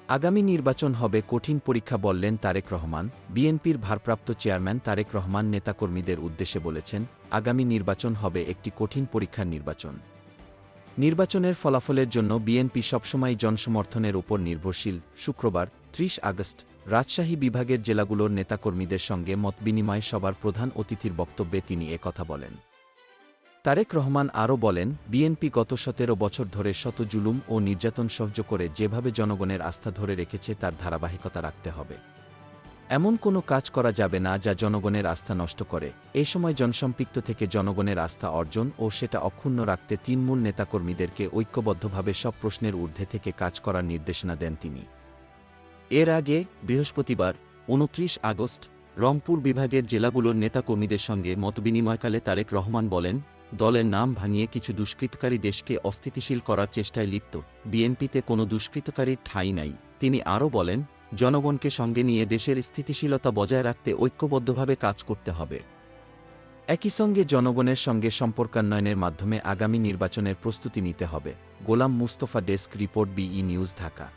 আগামী নির্বাচন হবে কঠিন পরীক্ষা বললেন তারেক রহমান। বিএনপির ভারপ্রাপ্ত চেয়ারম্যান তারেক রহমান নেতাকর্মীদের উদ্দেশ্যে বলেছেন, আগামী নির্বাচন হবে একটি কঠিন পরীক্ষার নির্বাচন। নির্বাচনের ফলাফলের জন্য বিএনপি সবসময় জনসমর্থনের ওপর নির্ভরশীল। শুক্রবার ৩০ আগস্ট রাজশাহী বিভাগের জেলাগুলোর নেতাকর্মীদের সঙ্গে মতবিনিময় সভার প্রধান অতিথির বক্তব্যে তিনি একথা বলেন। তারেক রহমান আরও বলেন, বিএনপি গত ১৭ বছর ধরে শত জুলুম ও নির্যাতন সহ্য করে যেভাবে জনগণের আস্থা ধরে রেখেছে তার ধারাবাহিকতা রাখতে হবে। এমন কোনো কাজ করা যাবে না যা জনগণের আস্থা নষ্ট করে। এ সময় জনসম্পৃক্ত থেকে জনগণের আস্থা অর্জন ও সেটা অক্ষুণ্ণ রাখতে তৃণমূল নেতাকর্মীদেরকে ঐক্যবদ্ধভাবে সব প্রশ্নের ঊর্ধ্বে থেকে কাজ করার নির্দেশনা দেন তিনি। এর আগে বৃহস্পতিবার ২৯ আগস্ট রংপুর বিভাগের জেলাগুলোর নেতাকর্মীদের সঙ্গে মতবিনিময়কালে তারেক রহমান বলেন, দলের নাম ভাঙিয়ে কিছু দুষ্কৃতকারী দেশকে অস্থিতিশীল করার চেষ্টায় লিপ্ত। বিএনপিতে কোনো দুষ্কৃতকারীর ঠাঁই নাই। তিনি আরও বলেন, জনগণকে সঙ্গে নিয়ে দেশের স্থিতিশীলতা বজায় রাখতে ঐক্যবদ্ধভাবে কাজ করতে হবে। একই সঙ্গে জনগণের সঙ্গে সম্পর্কান্বয়নের মাধ্যমে আগামী নির্বাচনের প্রস্তুতি নিতে হবে। Golam Mustafa, desk report, BE news, Dhaka.